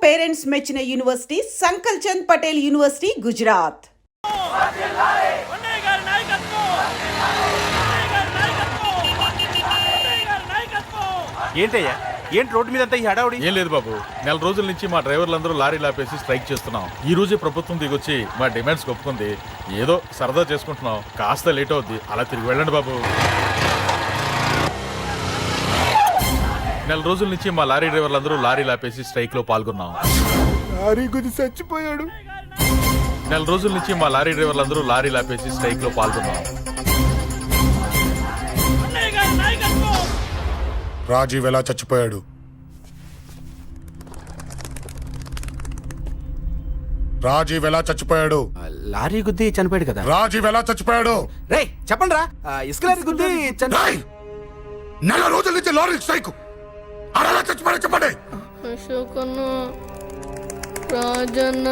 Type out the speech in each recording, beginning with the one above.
Parents మెచ్చిన university సంకల్ Chand Patel university Gujarat. ఏంటయ్యా ఏంటి రోడ్డు మీద అంతా ఈ హడావుడి? ఏం లేదు బాబు, నెల రోజుల నుంచి మా డ్రైవర్లందరూ లారీలు ఆపేసి స్ట్రైక్ చేస్తున్నాం. ఈ రోజే ప్రభుత్వం దిగొచ్చి మా డిమాండ్స్ ఒప్పుకుంది. ఏదో సరదా చేసుకుంటున్నాం, కాస్త లేట్ అవుద్ది, అలా తిరిగి వెళ్ళండి బాబు. నెల రోజుల నుంచి మా లారీ డ్రైవర్లందరూ లారీలు ఆపేసి స్ట్రైక్ లో పాల్గొన్నాం. లారీ గురించి చచ్చిపోయాడు. నెల రోజుల నుంచి మా లారీ డ్రైవర్లందరూ లారీలు ఆపేసి స్ట్రైక్ లో పాల్గొన్నాం. రాజీవ్ ఎలా చచ్చిపోయాడు? రాజీవ్ ఎలా చచ్చిపోయాడు? లారీ గుద్ది చనిపోయాడు కదా. రాజీవ్ ఎలా చచ్చిపోయాడు? రే చెప్పండి రా. ఇసుక లారీ గుద్ది రేయ్! నెల రోజుల నుంచి లారీ స్ట్రైక్, అలా చచ్చిపోయాడు చెప్పండి. అశోకన్న, రాజన్న,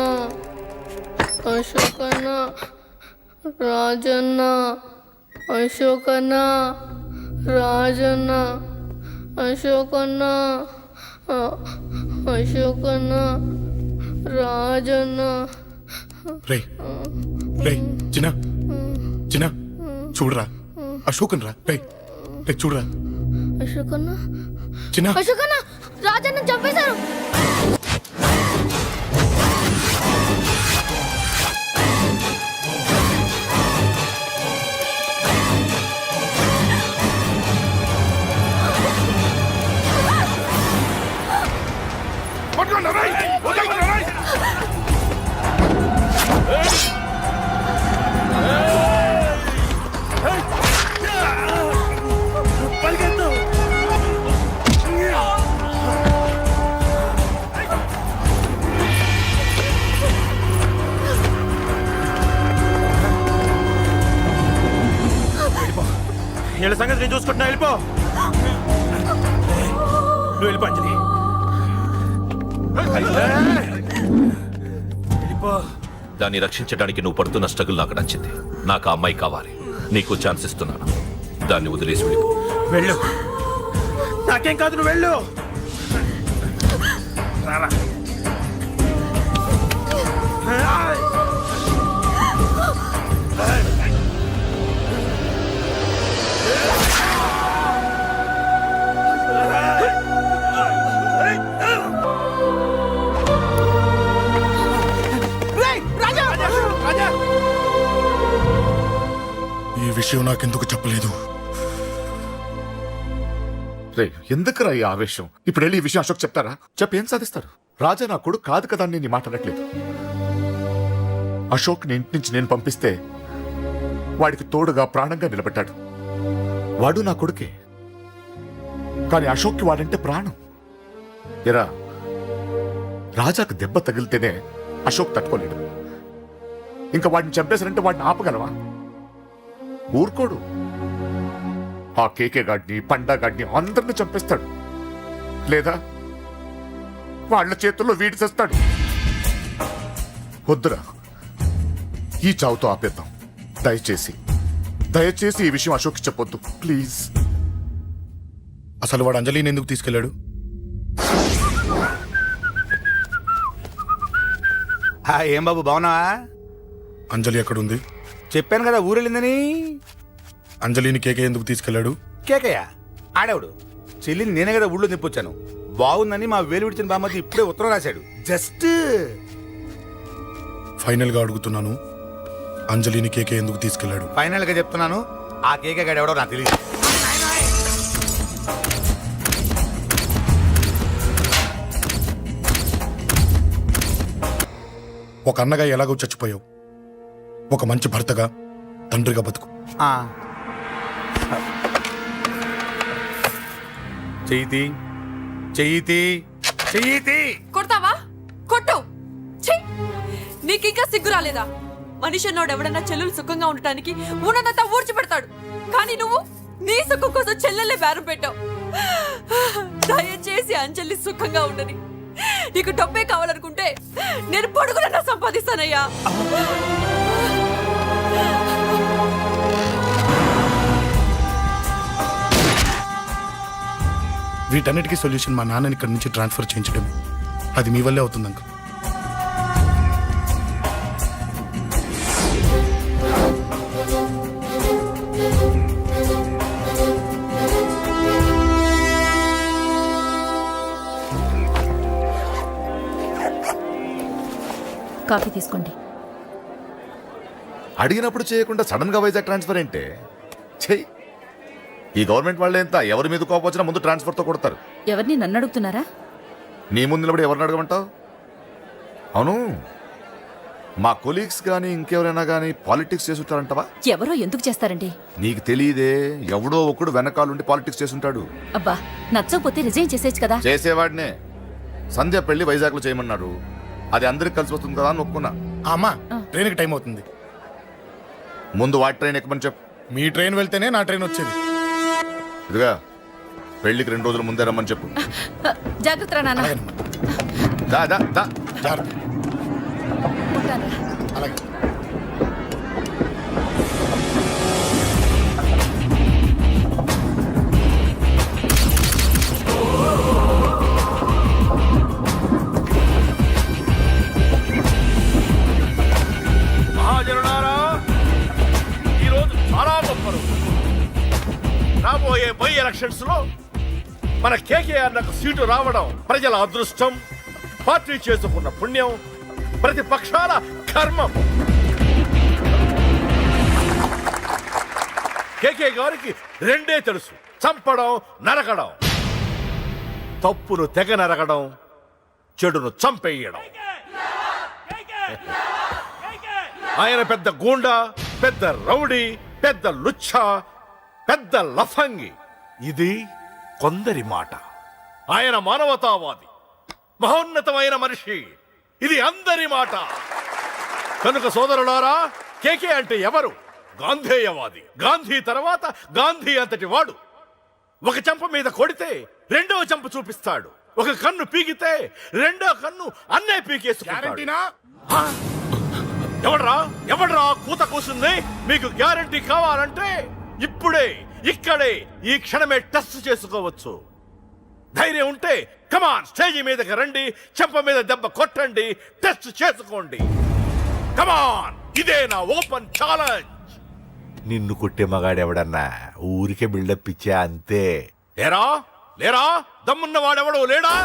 అశోకన్న, రాజన్న, అశోకన్న, రాజన్న, అశోకన్న, అశోకన్న, రాజన్న. రే రే చిన్న చిన్న చూడరా, అశోకన్ రా. రే రే చూడరా, అశోకన్న, చిన్న అశోకన్న, రాజన్న చంపేశారు. పట్టుకోండి రేయ్, వదలండి రేయ్. వీళ్ళ సంగతి నేను చూసుకుంటున్నా. వెళ్ళిపో, నువ్వు వెళ్ళిపో అంజలి. దాన్ని రక్షించడానికి నువ్వు పడుతున్న స్ట్రగుల్ నాకు నచ్చింది. నాకు ఆ అమ్మాయి కావాలి. నీకు ఛాన్స్ ఇస్తున్నాను. దాన్ని వదిలేసి వెళ్ళిపో. వెళ్ళు, నాకేం కాదు, నువ్వు వెళ్ళు. రారా. ఈ విషయం నాకెందుకు చెప్పలేదు? రే ఎందుకురా ఈ ఆవేశం? ఇప్పుడు వెళ్ళి ఈ విషయం అశోక్ చెప్తారా? చెప్పి ఏం సాధిస్తారు? రాజా నా కొడుకు కాదు కదా అని నేను మాట్లాడట్లేదు. అశోక్ ని ఇంటి నుంచి నేను పంపిస్తే వాడికి తోడుగా ప్రాణంగా నిలబెట్టాడు. వాడు నా కొడుకే, కానీ అశోక్కి వాడంటే ప్రాణం. ఎరా, రాజాకు దెబ్బ తగిలితేనే అశోక్ తట్టుకోలేడు. ఇంకా వాడిని చంపేశారంటే వాడిని ఆపగలవా? ఊరుకోడు. ఆ కేకే గాడిని, పండా గాడిని అందరిని చంపేస్తాడు, లేదా వాళ్ళ చేతుల్లో వీడి చేస్తాడు. వద్దురా, ఈ చావుతో ఆపేద్దాం. దయచేసి దయచేసి ఈ విషయం అశోక్కి చెప్పొద్దు ప్లీజ్. అసలు వాడు అంజలిని ఎందుకు తీసుకెళ్లాడు? ఏం బాబు బాగున్నావా? అంజలి ఎక్కడుంది? చెప్పాను కదా ఊరెళ్ళిందని. అంజలిని కేకే ఎందుకు తీసుకెళ్లాడు? కేకయ్య ఆడేవాడు. చెల్లిని నేనే కదా ఊళ్ళో నిప్పొచ్చాను. బాగుందని మా వేలు విడిచిన బామ్మది ఇప్పుడే ఉత్తరం రాశాడు. జస్ట్ ఫైనల్ గా అడుగుతున్నాను, అంజలిని కేకే ఎందుకు తీసుకెళ్లాడు? ఫైనల్ గా చెప్తున్నాను, ఆ కేక గాడు ఎవడో నాకు తెలియదు. ఒక అన్నగా ఎలాగో చచ్చిపోయావు, ఒక మంచి భర్తగా, తండ్రిగా బతుకు. చెయ్యితి చెయ్యితి చెయ్యితి. కొడతావా? కొట్టు. నీకింకా సిగ్గు రాలేదా? మనిషి అన్నోడు ఎవడన్నా చెల్లెలు సుఖంగా ఉండటానికి ఉన్నదంతా ఊడ్చి పెడతాడు, కానీ నువ్వు నీ సుఖం కోసం చెల్లెల్లే బేరం పెట్టావు. దయచేసి అంజలి సుఖంగా ఉండని. నీకు డబ్బే కావాలనుకుంటే నేను పొడుగులన్నా సంపాదిస్తానయ్యా. వీటన్నిటికీ సొల్యూషన్ మా నాన్నని ఇక్కడి నుంచి ట్రాన్స్ఫర్ చేయించడమే. అది మీ వల్లే అవుతుంది అంకుల్. కాఫీ తీసుకోండి. అడిగినప్పుడు చేయకుండా సడన్ గా వైజాగ్ ట్రాన్స్ఫర్ ఏంటే? చెయ్యి. ఈ గవర్నమెంట్ వాళ్ళే ఎంత ఎవరి మీద కోపం వచ్చినా ముందు ట్రాన్స్ఫర్తో కొడతారు. ఎవరిని నన్ను అడుగుతున్నారా? నీ ముందు నిలబడి ఎవరిని అడగమంటావు? అవును, మా కొలీగ్స్ కానీ ఇంకెవరైనా కానీ పాలిటిక్స్ చేసుంటారంటవా? ఎవరో ఎందుకు చేస్తారండి? నీకు తెలియదే, ఎవడో ఒకడు వెనకాలండి పాలిటిక్స్ చేస్తుంటాడు. అబ్బా, నచ్చకపోతే రిజైన్ చేసేయచ్చు కదా. చేసేవాడినే. సంధ్య పెళ్లి వైజాగ్లో చేయమన్నాడు. అది అందరికి కలిసి వస్తుంది కదా అని ఒప్పుకున్నా. అమ్మా, ట్రైన్కి టైం అవుతుంది. ముందు వాటి ట్రైన్ ఎక్కమని చెప్పు. మీ ట్రైన్ వెళ్తేనే నా ట్రైన్ వచ్చేది. ఇదిగా పెళ్లికి 2 రోజుల ముందే రమ్మని చెప్పు. జాగ్రత్త నాన్న. అలాగేనమ్మా. దా దా దా. జాగ్రత్త. ఉంటానురా. అలాగే. మహాజనులారా, ఈరోజు చాలా గొప్ప రోజు. రాబోయే బై ఎలక్షన్స్ లో మన కేకేఆర్ నాకు సీటు రావడం ప్రజల అదృష్టం, పార్టీ చేసుకున్న పుణ్యం, ప్రతిపక్షాల కర్మం. కేకే గారికి రెండే తెలుసు: చంపడం, నరకడం. తప్పును తెగ నరకడం, చెడును చంపేయడం. ఆయన పెద్ద గూండా, పెద్ద రౌడీ, పెద్ద లుచ్చ, పెద్ద లఫంగి. ఇది కొందరి మాట. ఆయన మానవతావాది, మహోన్నతమైన మనిషి. ఇది అందరి మాట. కనుక సోదరులారా, కేకే అంటే ఎవరు? గాంధేయవాది. గాంధీ తర్వాత గాంధీ అంతటి వాడు. ఒక చెంప మీద కొడితే రెండవ చెంప చూపిస్తాడు. ఒక కన్ను పీకితే రెండో కన్ను అన్నే పీకేసుకుంటాడు. గ్యారెంటీనా? ఎవడ్రా కూత కూసింది? మీకు గ్యారెంటీ కావాలంటే ఇప్పుడే, ఇక్కడే, ఈ క్షణమే టెస్ట్ చేసుకోవచ్చు. ధైర్యం ఉంటే కమాన్, స్టేజీ మీదకి రండి, చెంప మీద దెబ్బ కొట్టండి, టెస్ట్ చేసుకోండి. కమాన్, ఇదే నా ఓపెన్ ఛాలెంజ్. నిన్ను కొట్టే మగాడెవడన్నా ఊరికే బిల్డప్ ఇచ్చా అంతే. లేరా దమ్మున్న వాడెవడో లేడా?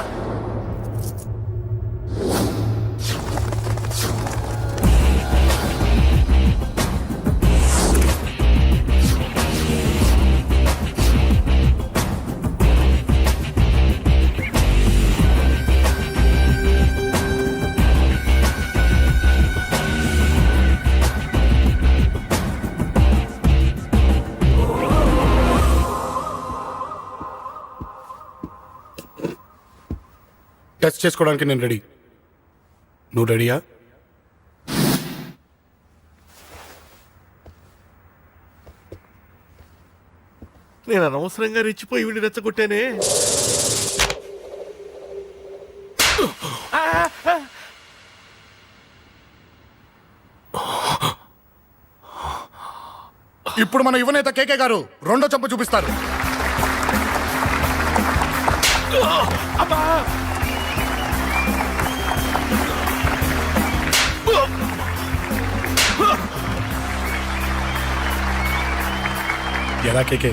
టెస్ట్ చేసుకోవడానికి నేను రెడీ. నువ్వు రెడీయా? నేను అనవసరంగా రెచ్చిపోయి వీడిని రెచ్చగొట్టానే. ఇప్పుడు మన యువనేత కేకే గారు రెండో చెంప చూపిస్తారు. ఎలా కేకే,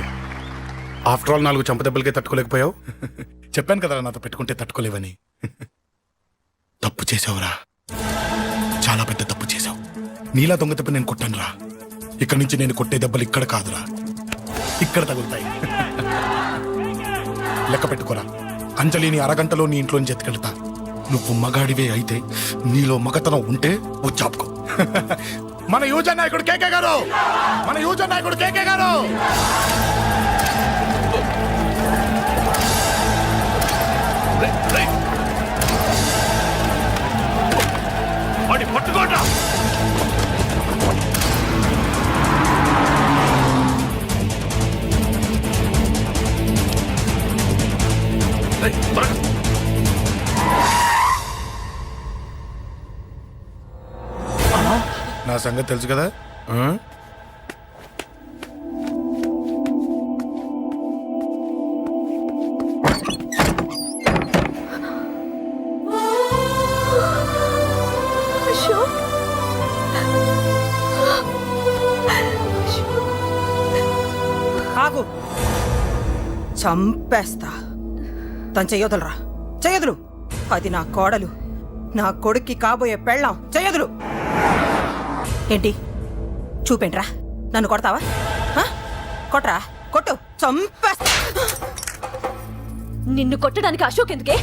ఆఫ్టర్ ఆల్ 4 చెంప దెబ్బలకే తట్టుకోలేకపోయావు? చెప్పాను కదా నాతో పెట్టుకుంటే తట్టుకోలేవని. తప్పు చేసావురా, చాలా పెద్ద తప్పు చేసావు. నీలా దొంగ దెబ్బ నేను కొట్టాను రా. ఇక్కడి నుంచి నేను కొట్టే దెబ్బలు ఇక్కడ కాదురా, ఇక్కడ తగులుతాయి. లెక్క పెట్టుకోరా. అంజలిని అరగంటలో నీ ఇంట్లోంచి ఎత్తుకెళ్తా. నువ్వు మగాడివే అయితే, నీలో మగతనం ఉంటే వచ్చాపుకో. మన యువజన నాయకుడు కేకే గారు, మన యువజన నాయకుడు కేకే గారు. పట్టుకోండి. నా సంగతి తెలుసు కదా. ఆగు, చంపేస్తా. తను చెయ్యొదలరా, చెయ్యదులు. అది నా కోడలు, నా కొడుక్కి కాబోయే పెళ్ళాం. చెయ్యదులు. ఏంటి చూపేంట్రా? నన్ను కొడతావా? ఆ? కొట్రా, కొట్టు, చంపేస్తా. నిన్ను కొట్టడానికి అశోక్ ఎందుకే?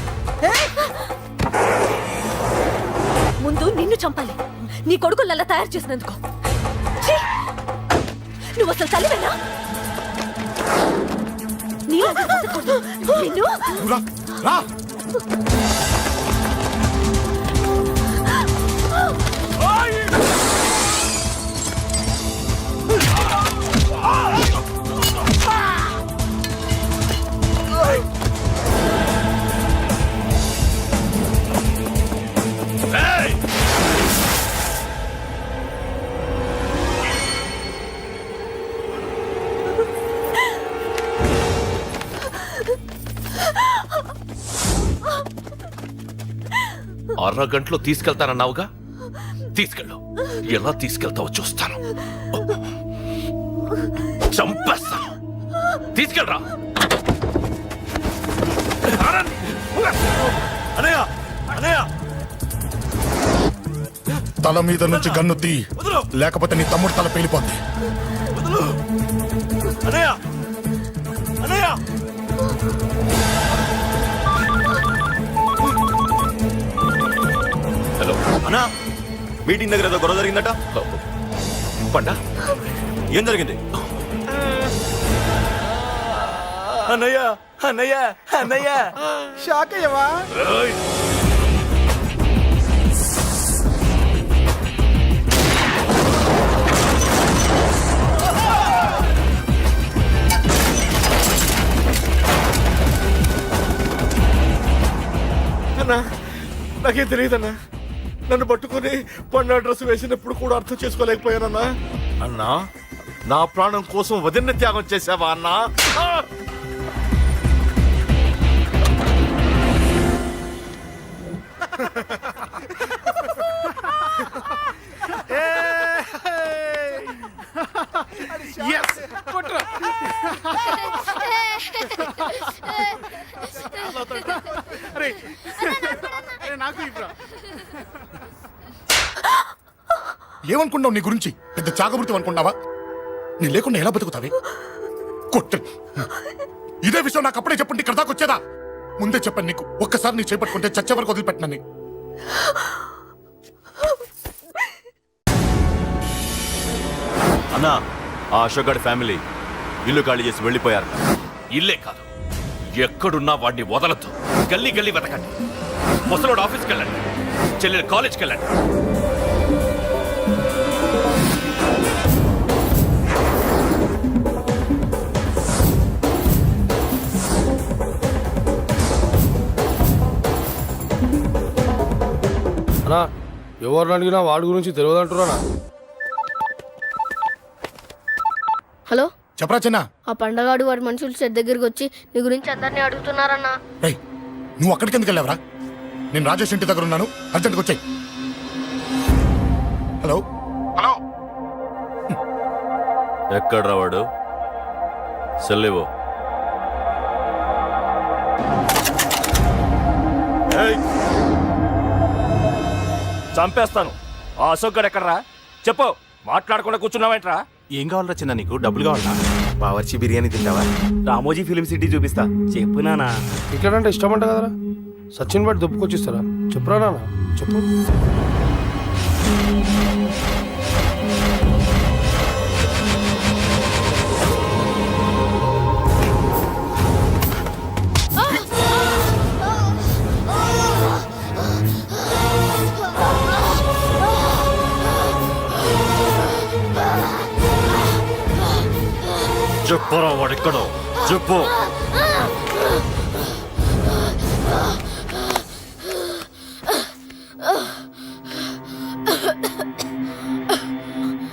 ముందు నిన్ను చంపాలి, నీ కొడుకులల్లా తయారు చేసినందుకు. ఛీ! నువ్వు అసలు తల్లివేనా? నిన్ను రా, రా. అరగంటలో తీసుకెళ్తానన్నావుగా, తీసుకెళ్ళు. ఎలా తీసుకెళ్తావో చూస్తాను. చంపేస్తాను. తీసుకెళ్ళరా. అనయ్య అనయ్య తల మీద నుంచి గన్ను తీ, లేకపోతే నీ తమ్ముడు తల పేలిపోద్ది. అనయ్య అనయ్య హలో అన్నా, మీటింగ్ దగ్గర ఏదో గొడవ జరిగిందట. పండా, ఏం జరిగింది? అన్నయ్య అన్నయ్య అన్నయ్య, షాక్ అయ్యవా? అన్నా, నాకేం తెలియదన్నా. నన్ను పట్టుకుని పండు డ్రెస్ వేసినప్పుడు కూడా అర్థం చేసుకోలేకపోయానన్నా. అన్నా, నా ప్రాణం కోసం వదిన త్యాగం చేసావా అన్నా? ఏమనుకున్నావు నీ గురించి? పెద్ద చాగమృతి అనుకున్నావా? నీ లేకుండా ఎలా బతుకుతావే? కొట్టు. ఇదే విషయం నాకు అప్పుడే చెప్పండి, ఇక్కడ దాకా వచ్చేదా? ముందే చెప్పండి నీకు. ఒక్కసారి నీ చేపట్టుకుంటే చచ్చే వరకు వదిలిపెట్టినని. అన్నా, ఆ అశోక్ గారి ఫ్యామిలీ ఇల్లు ఖాళీ చేసి వెళ్ళిపోయారు. ఇల్లే కాదు, ఎక్కడున్నా వాడిని వదలద్దు. గల్లీ గల్లీ వెతకండి. ముసలోడు ఆఫీస్కి వెళ్ళండి, చెల్లెలు కాలేజ్కి వెళ్ళండి. అన్నా, ఎవరిని అడిగినా వాడి గురించి తెలియదంటున్నా. హలో, చెప్పరా చిన్న. ఆ పండగాడు వాడి మనుషులు సెట్ దగ్గరికి వచ్చి నీ గురించి అందరినీ అడుగుతున్నారన్నా. రేయ్, నువ్వు అక్కడికి ఎందుకు వెళ్ళావరా? నేను రాజేష్ ఇంటి దగ్గర ఉన్నాను, అర్జెంట్గా వచ్చాయి. Hello hello. ఎక్కడ్రా వాడు? సెల్లేవో. చంపేస్తాను. ఆ అశోక్ గడు ఎక్కడ్రా? చెప్పు. మాట్లాడకుండా కూర్చున్నావేంట్రా? ఏం కావాలరా చిన్న? నీకు డబ్బులు కావాలా? బావర్చి బిర్యానీ తింటావా? రామోజీ ఫిలిం సిటీ చూపిస్తా. చెప్పు నానా. టికెట్ అంటే ఇష్టం అంట కదరా? సచిన్ బట్టి దుప్పుకొచ్చిస్తారా? చెప్పురా నాన్న, చెప్పు. చెప్పరా వాడెక్కడో, చెప్పు.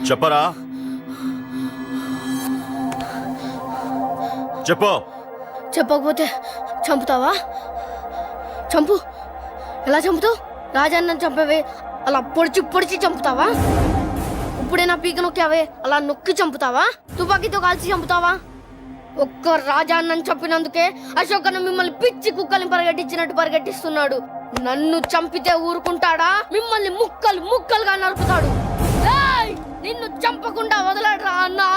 చెప్పరా, చెప్పు. చెప్పకపోతే చంపుతావా? చంపు. ఎలా చంపుతావు? రాజాన్నని చంపవే, అలా పొడిచి పొడిచి చంపుతావా? ఇప్పుడే నా పీక నొక్కావే అలా నొక్కి చంపుతావా? తుపాకీతో కాల్చి చంపుతావా? ఒక్క రాజా అన్నని చంపినందుకే అశోక్ అన్న మిమ్మల్ని పిచ్చి కుక్కల్ని పరిగెట్టించినట్టు పరిగెట్టిస్తున్నాడు. నన్ను చంపితే ఊరుకుంటాడా? మిమ్మల్ని ముక్కలు ముక్కలుగా నరుకుతాడు. ఏయ్! నిన్ను చంపకుండా వదలడరా అన్నా.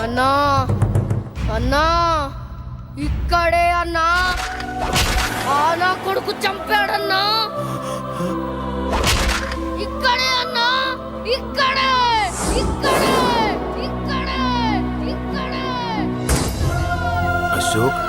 అన్నా అన్నా ఇక్కడే అన్నా. నా కొడుకు చంపాడన్నా. ఇక్కడే అన్నా. ఇక్కడే ఇక్కడే ఇక్కడే ఇక్కడే. అశోక్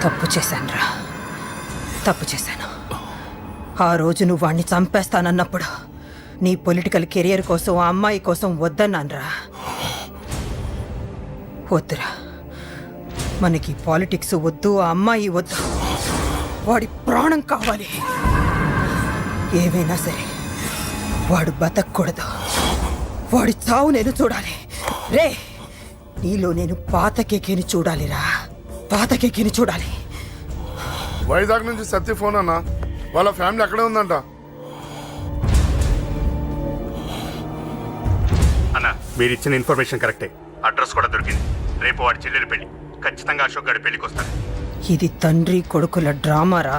తప్పు చేశానురా, తప్పు చేశాను. ఆ రోజు నువ్వు వాణ్ణి చంపేస్తానన్నప్పుడు నీ పొలిటికల్ కెరియర్ కోసం ఆ అమ్మాయి కోసం వద్దన్నానురా. వద్దురా, మనకి పాలిటిక్స్ వద్దు, ఆ అమ్మాయి వద్దు, వాడి ప్రాణం కావాలి. ఏమైనా సరే వాడు బతకూడదు, వాడి చావు నేను చూడాలి. రే, నీలో నేను పాత కేకేని చూడాలిరా, పాత కేకేని చూడాలి. వైజాగ్ నుంచి సత్య ఫోన్ అన్న, వాళ్ళ ఫ్యామిలీ అక్కడే ఉందంట. అన్న, మీరు ఇచ్చిన ఇన్ఫర్మేషన్ కరెక్టే. అడ్రస్ కూడా దొరికింది. రేపు వాడి చెల్లెలి పెళ్లి. ఖచ్చితంగా అశోక్ గారి పెళ్లికి వస్తాను. ఇది తండ్రి కొడుకుల డ్రామారా.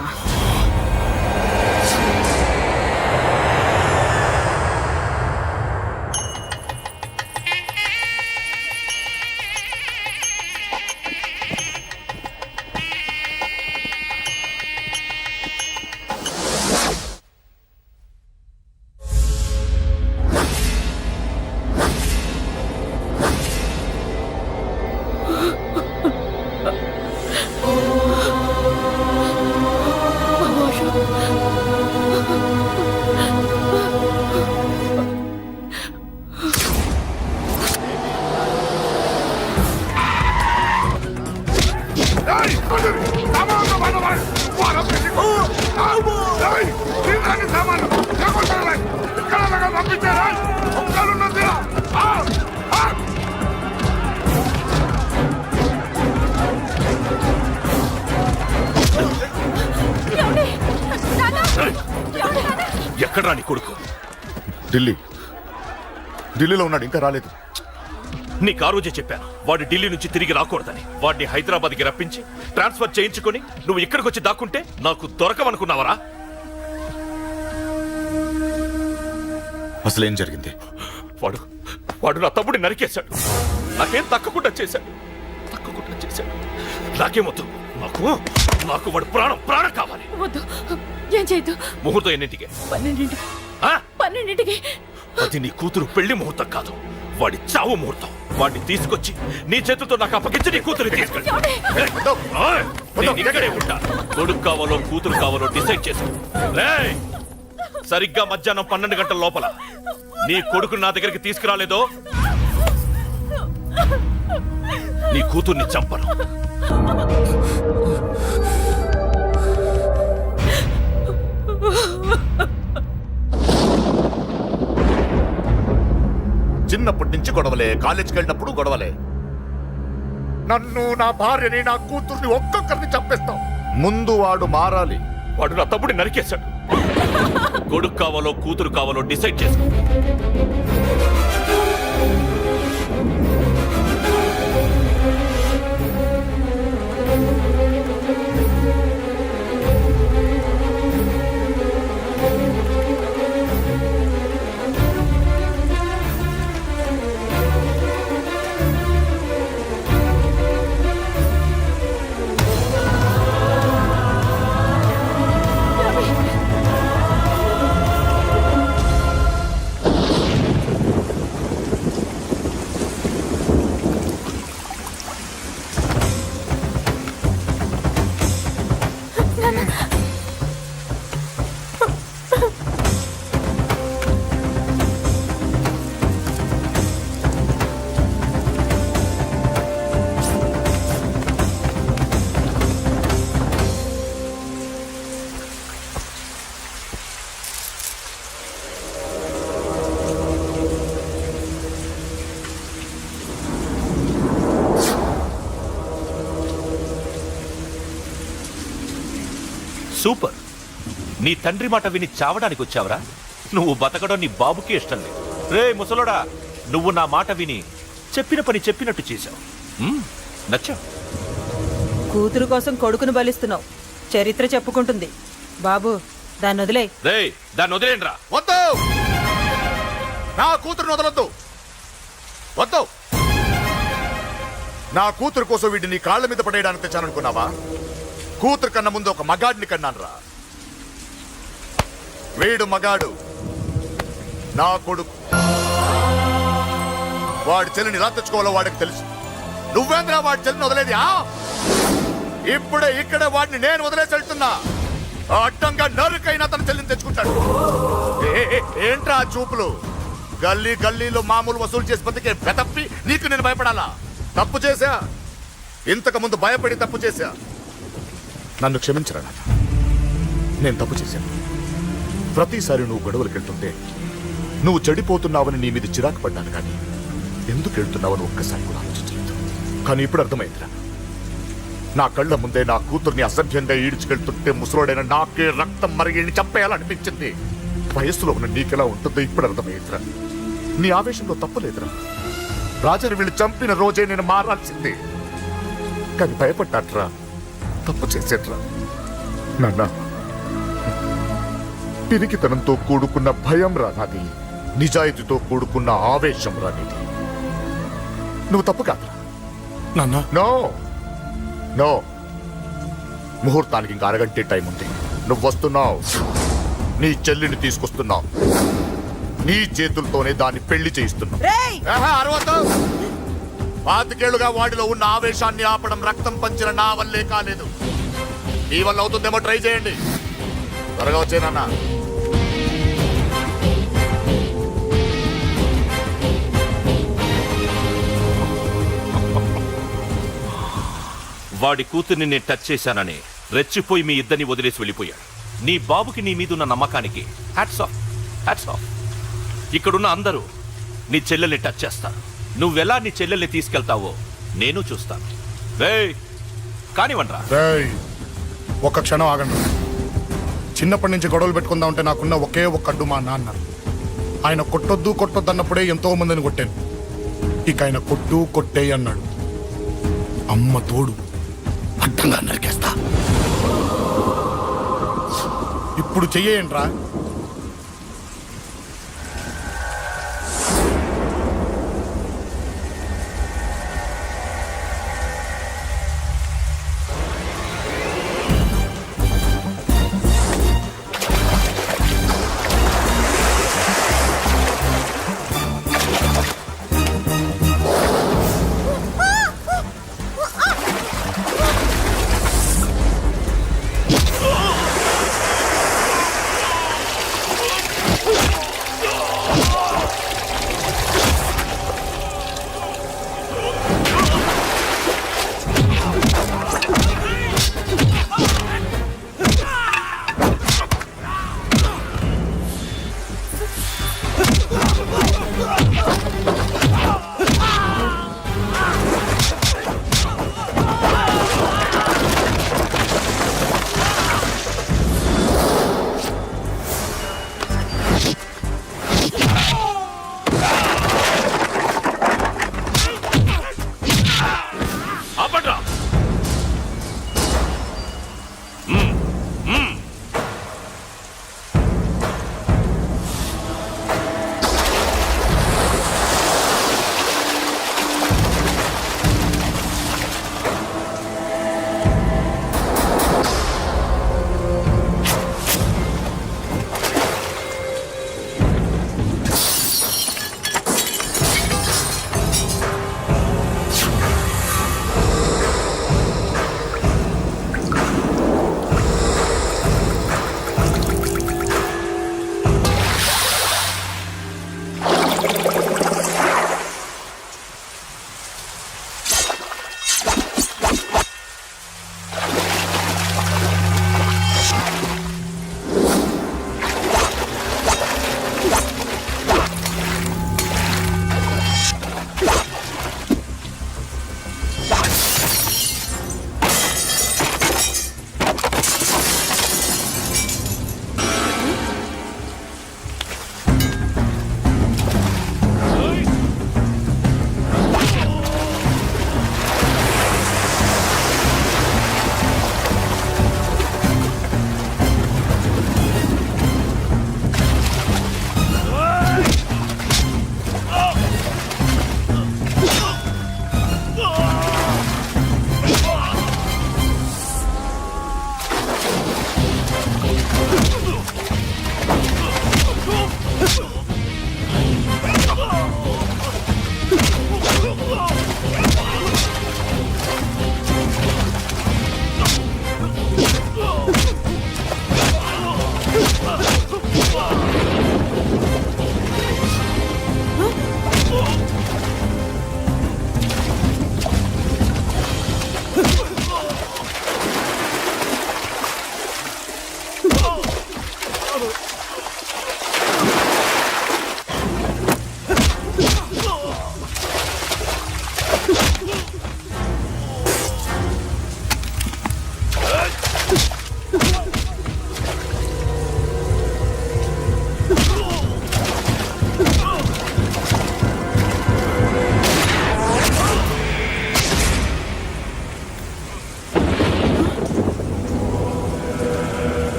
ఎక్కడ్రా నీ కొడుకు? ఢిల్లీలో ఉన్నాడు, ఇంకా రాలేదు. నీకు ఆ రోజే చెప్పాను వాడు ఢిల్లీ నుంచి తిరిగి రాకూడదని. వాడిని హైదరాబాద్కి రప్పించి ట్రాన్స్ఫర్ చేయించుకొని నువ్వు ఇక్కడికి వచ్చి దాక్కుంటే నాకు దొరకవనుకున్నావరా? అసలేం జరిగింది? వాడు నా తమ్ముడిని నరికేశాడు. నాకేం తక్కకుండా చేశాడు. నాకేమొద్దు. నాకు వాడు ప్రాణం కావాలి. వద్దు, ఏం చేయొద్దు. ముహూర్తం ఎన్నింటికి? 12ంటికి. 12ంటికి. అది నీ కూతురు పెళ్లి ముహూర్తం కాదు. వాడి చావు ముహూర్తం. వాడిని తీసుకొచ్చి నీ చేతులతో నాకు అప్పగించి నీ కూతురు తీసుకెళ్ళి. నేను ఇక్కడే ఉంటా. కొడుకు కావాలో కూతురు కావాలో డిసైడ్ చేసుకో. రేయ్, సరిగ్గా మధ్యాహ్నం 12 గంటల లోపల నీ కొడుకు నా దగ్గరికి తీసుకురాలేదో నీ కూతుర్ని చంపను. చిన్నప్పటి నుంచి గొడవలే, కాలేజీకి వెళ్ళినప్పుడు గొడవలే. నన్ను, నా భార్యని, నా కూతుర్ని ఒక్కొక్కరిని చంపేస్తాం. ముందు వాడు మారాలి. వాడు నా తమ్ముడిని నరికేశాడు. కొడుకు కావాలో కూతురు కావాలో డిసైడ్ చేసుకో. సూపర్. నీ తండ్రి మాట విని చావడానికి వచ్చావరా? నువ్వు బతకడం నీ బాబుకి ఇష్టం లేదు. రే ముసలోడా, నువ్వు నా మాట విని చెప్పిన పని చెప్పినట్టు చేశావు. నచ్చావు. కూతురు కోసం కొడుకును బలిస్తున్నావు. చరిత్ర చెప్పుకుంటుంది. బాబు, దాన్ని వదిలే. రే, దాన్ని వదిలేండ్రా. వద్దు, నా కూతురుని వదలొద్దు. వద్దు. నా కూతురు కోసం వీటిని కాళ్ళ మీద పడేయడానికి తెచ్చాననుకున్నావా? కూతురు కన్నా ముందు ఒక మగాడిని కన్నానురా. వీడు మగాడు, నా కొడుకు. వాడి చెల్లిని ఎలా తెచ్చుకోవాలో వాడికి తెలుసు. నువ్వేంద్రా వాడి చెల్లిని వదిలేది? ఇప్పుడే ఇక్కడే వాడిని నేను వదిలేసి వెళ్తున్నా. అడ్డంగా నరుకైనా తన చెల్లిని తెచ్చుకుంటాడు. ఏంట్రా చూపులు? గల్లీ గల్లీలో మామూలు వసూలు చేసి బతికే వెతప్పి నీకు నేను భయపడాలా? తప్పు చేశా, ఇంతకు ముందు భయపడి తప్పు చేశా. నన్ను క్షమించరా నాన్న, నేను తప్పు చేశాను. ప్రతిసారి నువ్వు గొడవలకు వెళ్తుంటే నువ్వు చెడిపోతున్నావని నీ మీద చిరాకు పడ్డాను, కానీ ఎందుకు వెళ్తున్నావని ఒక్కసారి కూడా ఆలోచించలేదు. కానీ ఇప్పుడు అర్థమైందిరా. నా కళ్ళ ముందే నా కూతుర్ని అసభ్యంగా ఈడ్చుకెళ్తుంటే ముసలోడైన నాకే రక్తం మరిగిని చంపేయాలనిపించింది. వయస్సులో ఉన్న నీకెలా ఉంటుందో ఇప్పుడు అర్థమైందిరా. నీ ఆవేశంలో తప్పులేదురా. రాజాని వీళ్ళు చంపిన రోజే నేను మారాల్సిందే, కానీ భయపడ్డాట్రా. తప్పు చేసేట్రా నాన్న. పిరికితనంతో కూడుకున్న భయం రా నాది. నిజాయితీతో కూడుకున్న ఆవేశం రా నీది. నువ్వు తప్పు కాదురా నాన్న. నో నో, ముహూర్తానికి ఇంకా అరగంటే టైం ఉంది. నువ్వు వస్తున్నావు, నీ చెల్లిని తీసుకొస్తున్నావు. నీ చేతులతోనే దాన్ని పెళ్లి చేయిస్తున్నావు. పాతికేళ్లుగా వాడిలో ఉన్న ఆవేశాన్ని ఆపడం రక్తం పంచిన నా వల్లే కాలేదు. నీ వల్ల అవుతుందేమో ట్రై చేయండి. త్వరగా వచ్చేనన్నా. వాడి కూతుర్ని నేను టచ్ చేశానని రెచ్చిపోయి మీ ఇద్దరిని వదిలేసి వెళ్ళిపోయాడు. నీ బాబుకి నీ మీదున్న నమ్మకానికి హ్యాట్స్ ఆఫ్, హ్యాట్స్ ఆఫ్. ఇక్కడున్న అందరూ నీ చెల్లెల్ని టచ్ చేస్తారు. నువ్వెలా నీ చెల్లెల్ని తీసుకెళ్తావో నేను చూస్తాను. కానివ్వండ్రా. ఒక్క క్షణం ఆగండి. చిన్నప్పటి నుంచి గొడవలు పెట్టుకుందా ఉంటే నాకున్న ఒకే ఒక్క అడ్డు మా నాన్న. ఆయన కొట్టొద్దు కొట్టొద్దు అన్నప్పుడే ఎంతో మందిని కొట్టాను. ఇక ఆయన కొట్టు కొట్టే అన్నాడు. అమ్మ తోడు అడ్డంగా నరికేస్తా. ఇప్పుడు చెయ్యేంట్రా?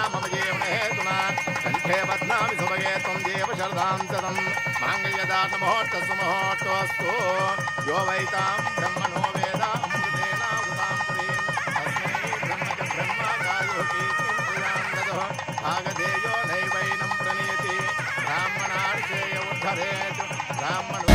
మమ జీవన హేతునా కంఠే బధ్నామి సుభగే త్వం దేవ శరదాం శతం మాంగళ్యదాత ముహూర్త సుముహూర్తోస్తు యో వైతాం బ్రహ్మణో వేద అమృతేన ఉతాం పురీం తస్మై బ్రహ్మ చ బ్రహ్మగాయోకి చింతయాం దదః ఆగధేయో నైవైనం ప్రణీతి బ్రాహ్మణార్చేయ ఉద్ధరేత్ బ్రాహ్మణో